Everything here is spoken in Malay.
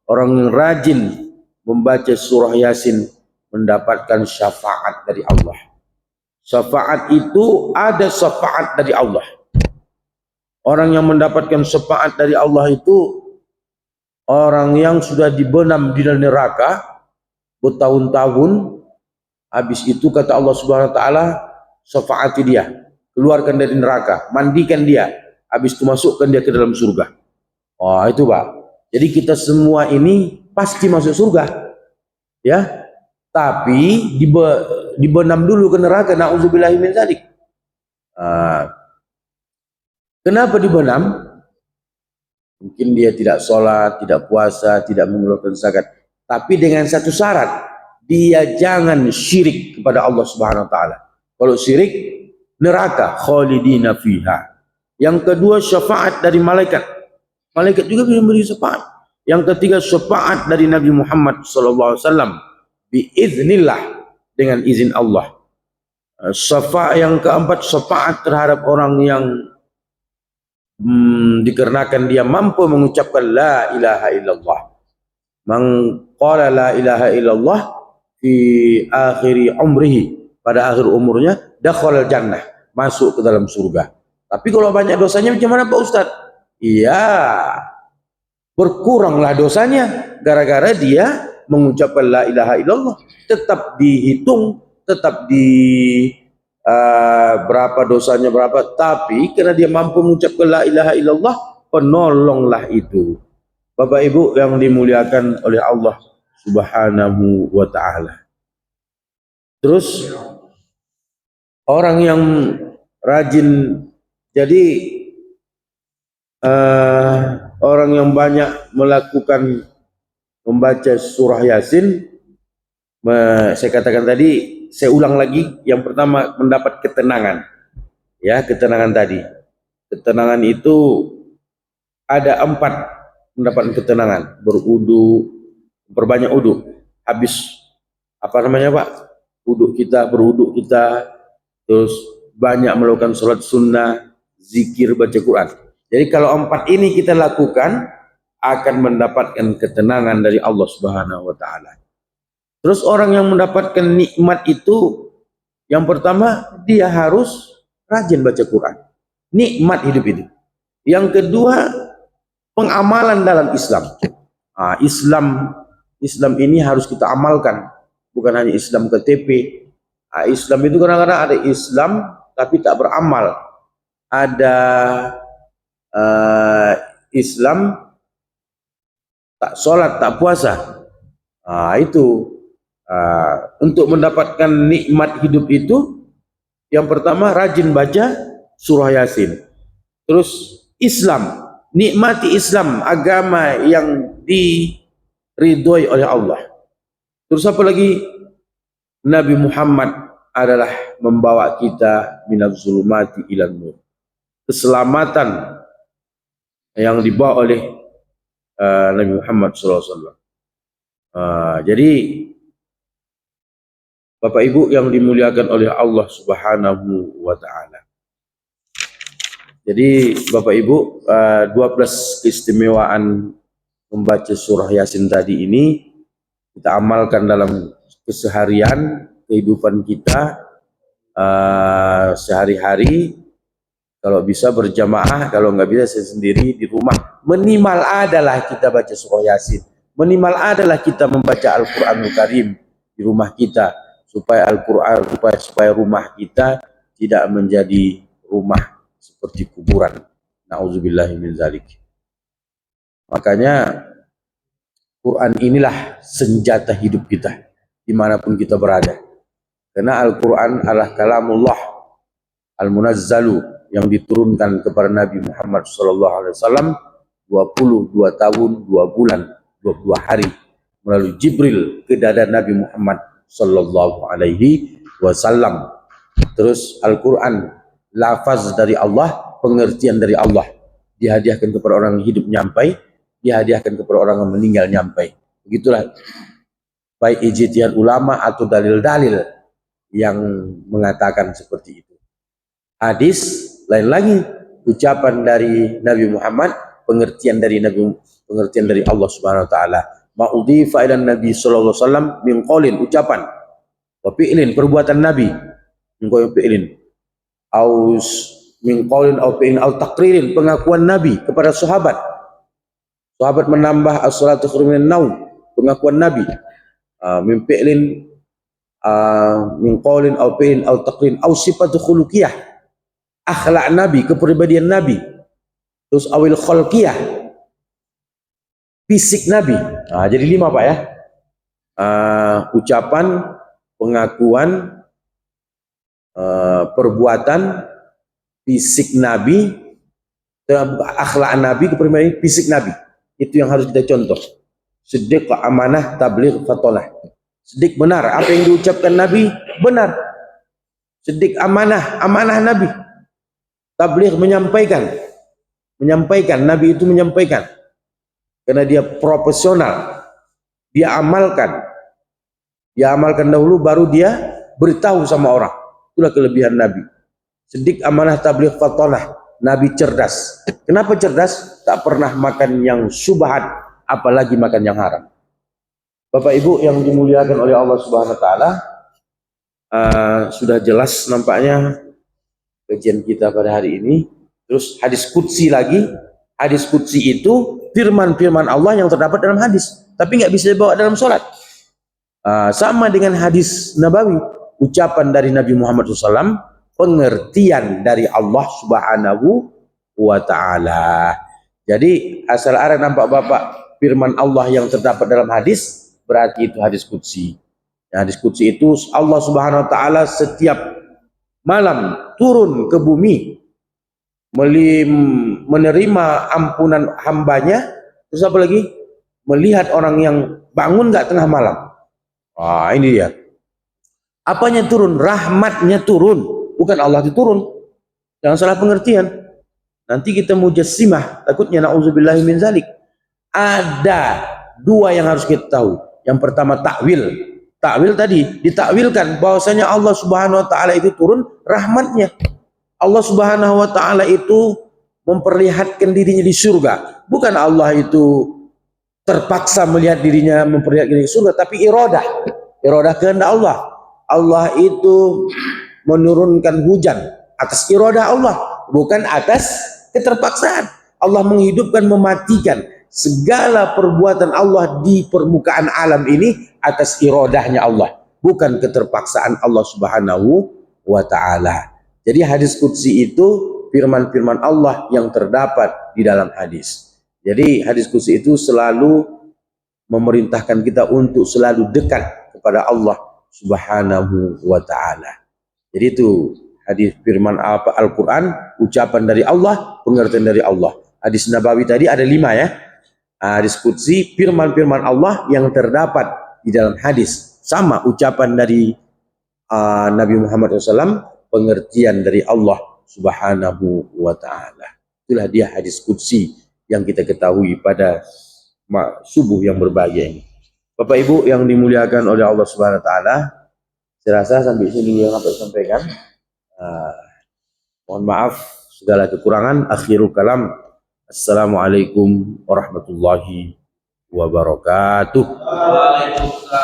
Orang yang rajin membaca surah Yasin mendapatkan syafaat dari Allah. Syafaat itu ada syafaat dari Allah. Orang yang mendapatkan syafaat dari Allah itu orang yang sudah dibenam di dalam neraka bertahun-tahun. Habis itu kata Allah Subhanahu wa taala, syafaati dia, keluarkan dari neraka, mandikan dia, habis itu masukkan dia ke dalam surga. Oh, itu Pak. Jadi kita semua ini pasti masuk surga. Ya. Tapi dibenam dulu ke neraka, na'udzubillahi min dzalik. Kenapa dibenam? Mungkin dia tidak sholat, tidak puasa, tidak mengeluarkan zakat. Tapi dengan satu syarat, dia jangan syirik kepada Allah Subhanahu wa taala. Kalau syirik, neraka khalidina fiha. Yang kedua, syafaat dari malaikat. Malaikat juga bisa memberi syafaat. Yang ketiga, syafaat dari Nabi Muhammad sallallahu alaihi wasallam biiznillah, dengan izin Allah. Syafaat yang keempat, syafaat terhadap orang yang dikarenakan dia mampu mengucapkan la ilaha illallah. Man qala la ilaha illallah fi akhiri umrihi, pada akhir umurnya, dakhala jannah, masuk ke dalam surga. Tapi kalau banyak dosanya bagaimana Pak Ustaz? Iya, berkuranglah dosanya gara-gara dia mengucapkan la ilaha illallah. Tetap dihitung, tetap di berapa dosanya berapa, tapi karena dia mampu mengucapkan la ilaha illallah, penolonglah itu. Bapak Ibu yang dimuliakan oleh Allah Subhanahu wa taala. Terus orang yang rajin, jadi orang yang banyak melakukan membaca surah Yasin, saya katakan tadi, saya ulang lagi, yang pertama mendapat ketenangan. Ya, ketenangan tadi. Ketenangan itu ada 4 mendapatkan ketenangan. Berudu, berbanyak udu. Habis apa namanya Pak? Berwudu kita, terus banyak melakukan sholat sunnah, zikir, baca Quran. Jadi kalau 4 ini kita lakukan, akan mendapatkan ketenangan dari Allah Subhanahu wa taala. Terus orang yang mendapatkan nikmat itu, yang pertama dia harus rajin baca Quran. Nikmat hidup itu. Yang kedua, pengamalan dalam Islam. Islam ini harus kita amalkan, bukan hanya Islam KTP. Islam itu kadang-kadang ada Islam tapi tak beramal. Ada Islam tak sholat, tak puasa. Itu untuk mendapatkan nikmat hidup itu, yang pertama rajin baca surah Yasin. Terus Islam, nikmati Islam, agama yang diridhoi oleh Allah. Terus apa lagi? Nabi Muhammad adalah membawa kita minaz zulumati ilan nur. Keselamatan yang dibawa oleh Nabi Muhammad SAW. Jadi Bapak Ibu yang dimuliakan oleh Allah Subhanahu wa taala. Jadi Bapak Ibu, 12 keistimewaan membaca surah Yasin tadi ini kita amalkan dalam keseharian kehidupan kita sehari-hari. Kalau bisa berjamaah, kalau nggak bisa saya sendiri di rumah. Minimal adalah kita baca surah Yasin. Minimal adalah kita membaca Al-Quranul Karim di rumah kita, supaya Al-Quran, supaya rumah kita tidak menjadi rumah seperti kuburan. Na'udzubillahi min dzalik. Makanya Quran inilah senjata hidup kita dimanapun kita berada. Karena Al-Quran adalah kalamullah al-munazzalu, yang diturunkan kepada Nabi Muhammad SAW 22 tahun, 2 bulan, 22 hari melalui Jibril ke dada Nabi Muhammad SAW. Terus Al-Quran lafaz dari Allah, pengertian dari Allah, dihadiahkan kepada orang yang hidup nyampai, dihadiahkan kepada orang yang meninggal nyampai. Begitulah baik ijtihad ulama atau dalil-dalil yang mengatakan seperti itu. Hadis lain lagi, ucapan dari Nabi Muhammad, pengertian dari Nabi pengertian dari Allah Subhanahu wa taala. Ma udhifa ila Nabi sallallahu alaihi wasallam min qaulin, ucapan, wa fi'lin, perbuatan Nabi, min qaulin fi'lin, aus min qaulin au fi'lin au taqririn, pengakuan Nabi kepada sahabat. Sahabat menambah as-salatu khairun minan naum, pengakuan Nabi. Min fi'lin, min qaulin au fi'lin au taqririn au sifatu khuluqiyah, akhlak Nabi, kepribadian Nabi. Terus awil khalqiyah, fisik Nabi. Jadi 5 Pak ya. Ucapan, pengakuan, perbuatan, fisik Nabi, akhlak Nabi, kepribadian, fisik Nabi. Itu yang harus kita contoh. Siddiq, amanah, tabligh, fatonah. Siddiq, benar, apa yang diucapkan Nabi benar. Siddiq, amanah, amanah Nabi. Tabligh, menyampaikan, Nabi itu menyampaikan. Karena dia profesional, dia amalkan dahulu baru dia beritahu sama orang. Itulah kelebihan Nabi. Siddiq, amanah, tabligh, fatonah. Nabi cerdas. Kenapa cerdas? Tak pernah makan yang syubhat, apalagi makan yang haram. Bapak Ibu yang dimuliakan oleh Allah Subhanahu wa taala, sudah jelas nampaknya kajian kita pada hari ini. Terus hadis qudsi lagi. Hadis qudsi itu firman-firman Allah yang terdapat dalam hadis, tapi nggak bisa dibawa dalam sholat. Sama dengan hadis Nabawi, ucapan dari Nabi Muhammad SAW, pengertian dari Allah Subhanahu wa taala. Jadi asal ada nampak Bapak firman Allah yang terdapat dalam hadis, berarti itu hadis qudsi. Hadis qudsi itu Allah Subhanahu wa taala setiap malam turun ke bumi menerima ampunan hambanya. Terus apa lagi? Melihat orang yang bangun nggak tengah malam. Ini dia. Apanya turun? Rahmatnya turun. Bukan Allah itu turun. Jangan salah pengertian. Nanti kita mujassimah, takutnya na'udzubillahi min zalik. Ada 2 yang harus kita tahu. Yang pertama takwil. Takwil tadi ditakwilkan bahwasanya Allah Subhanahu wa taala itu turun rahmatnya. Allah Subhanahu wa taala itu memperlihatkan dirinya di surga. Bukan Allah itu terpaksa melihat dirinya memperlihatkan diri di surga, tapi iradah kehendak Allah. Allah itu menurunkan hujan atas iradah Allah, bukan atas keterpaksaan. Allah menghidupkan, mematikan, segala perbuatan Allah di permukaan alam ini atas iradahnya Allah, bukan keterpaksaan Allah Subhanahu wa taala. Jadi hadis qudsi itu firman-firman Allah yang terdapat di dalam hadis. Jadi hadis qudsi itu selalu memerintahkan kita untuk selalu dekat kepada Allah Subhanahu wa taala. Jadi itu hadis firman Al-Qur'an, ucapan dari Allah, pengertian dari Allah. Hadis Nabawi tadi ada 5 ya. Hadis qudsi firman-firman Allah yang terdapat di dalam hadis. Sama ucapan dari Nabi Muhammad SAW, pengertian dari Allah Subhanahu wa taala. Itulah dia hadis qudsi yang kita ketahui pada subuh yang berbahagia ini. Bapak Ibu yang dimuliakan oleh Allah Subhanahu wa taala, saya rasa sampai sini dulu yang dapat sampaikan. Mohon maaf segala kekurangan. Akhirul kalam. Assalamualaikum warahmatullahi wabarakatuh. Waalaikumsalam.